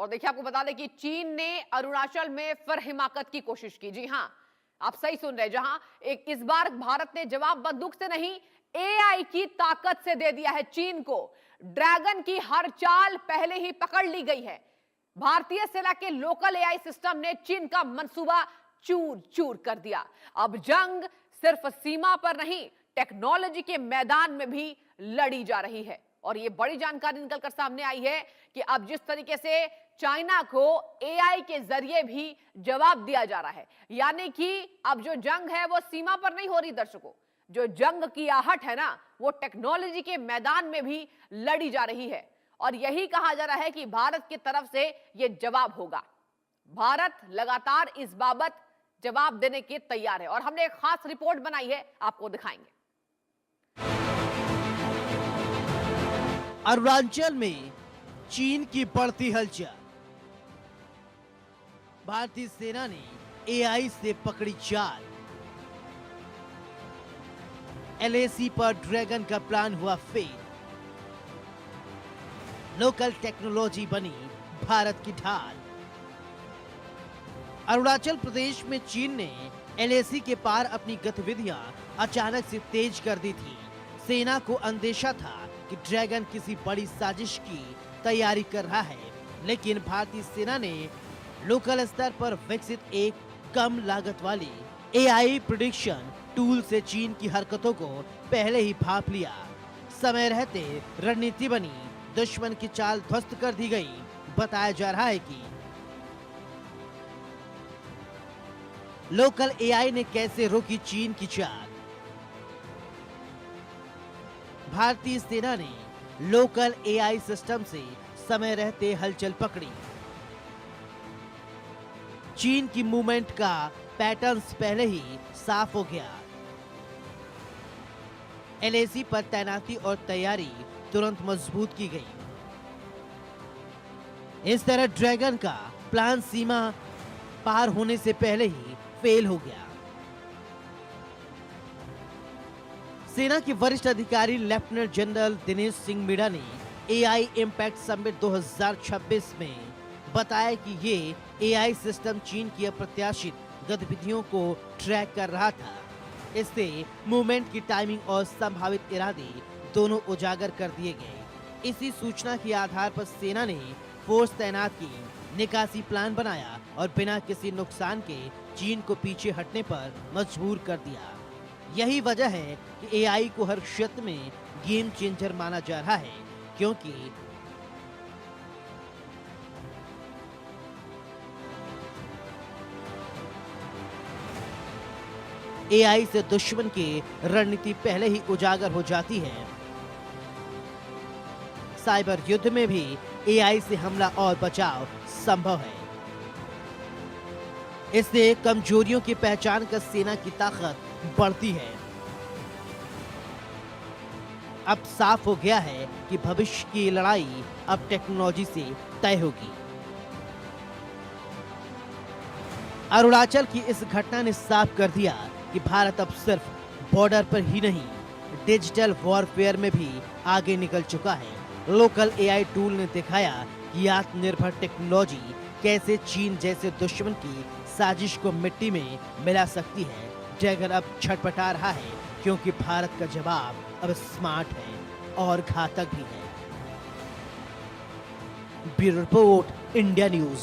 और देखिए आपको बता दें कि चीन ने अरुणाचल में फिर हिमाकत की कोशिश की। जी हां, आप सही सुन रहे हैं। जहां इस बार भारत ने जवाब बंदूक से नहीं, एआई की ताकत से दे दिया है चीन को। ड्रैगन की हर चाल पहले ही पकड़ ली गई है। भारतीय सेना के लोकल एआई सिस्टम ने चीन का मंसूबा चूर चूर कर दिया। अब जंग सिर्फ सीमा पर नहीं, टेक्नोलॉजी के मैदान में भी लड़ी जा रही है। और यह बड़ी जानकारी निकलकर सामने आई है कि अब जिस तरीके से चाइना को एआई के जरिए भी जवाब दिया जा रहा है, यानी कि अब जो जंग है वो सीमा पर नहीं हो रही दर्शकों, जो जंग की आहट है ना, वो टेक्नोलॉजी के मैदान में भी लड़ी जा रही है। और यही कहा जा रहा है कि भारत की तरफ से यह जवाब होगा। भारत लगातार इस बाबत जवाब देने के तैयार है और हमने एक खास रिपोर्ट बनाई है, आपको दिखाएंगे। अरुणाचल में चीन की बढ़ती हलचल। भारतीय सेना ने एआई से पकड़ी चाल। एलएसी पर ड्रैगन का प्लान हुआ फेल। लोकल टेक्नोलॉजी बनी भारत की ढाल। अरुणाचल प्रदेश में चीन ने एलएसी के पार अपनी गतिविधियां अचानक से तेज कर दी थी। सेना को अंदेशा था कि ड्रैगन किसी बड़ी साजिश की तैयारी कर रहा है, लेकिन भारतीय सेना ने लोकल स्तर पर विकसित एक कम लागत वाली एआई प्रेडिक्शन टूल से चीन की हरकतों को पहले ही भांप लिया। समय रहते रणनीति बनी, दुश्मन की चाल ध्वस्त कर दी गई। बताया जा रहा है कि लोकल एआई ने कैसे रोकी चीन की चाल। भारतीय सेना ने लोकल एआई सिस्टम से समय रहते हलचल पकड़ी। चीन की मूवमेंट का पैटर्न्स पहले ही साफ हो गया। एलएसी पर तैनाती और तैयारी तुरंत मजबूत की गई। इस तरह ड्रैगन का प्लान सीमा पार होने से पहले ही फेल हो गया। सेना के वरिष्ठ अधिकारी लेफ्टिनेंट जनरल दिनेश सिंह मीणा ने एआई इम्पैक्ट समिट 2026 में बताया कि ये एआई सिस्टम चीन की अप्रत्याशित गतिविधियों को ट्रैक कर रहा था। इससे मूवमेंट की टाइमिंग और संभावित इरादे दोनों उजागर कर दिए गए। इसी सूचना के आधार पर सेना ने फोर्स तैनात की, निकासी प्लान बनाया और बिना किसी नुकसान के चीन को पीछे हटने पर मजबूर कर दिया। यही वजह है कि एआई को हर क्षेत्र में गेम चेंजर माना जा रहा है, क्योंकि एआई से दुश्मन की रणनीति पहले ही उजागर हो जाती है। साइबर युद्ध में भी एआई से हमला और बचाव संभव है। इससे कमजोरियों की पहचान कर सेना की ताकत बढ़ती है। अब साफ हो गया है कि भविष्य की लड़ाई अब टेक्नोलॉजी से तय होगी। अरुणाचल की इस घटना ने साफ कर दिया कि भारत अब सिर्फ बॉर्डर पर ही नहीं, डिजिटल वॉरफेयर में भी आगे निकल चुका है। लोकल एआई टूल ने दिखाया कि आत्मनिर्भर टेक्नोलॉजी कैसे चीन जैसे दुश्मन की साजिश को मिट्टी में मिला सकती है। ड्रैगन अब छटपटा रहा है, क्योंकि भारत का जवाब अब स्मार्ट है और घातक भी है। Bureau report, India news.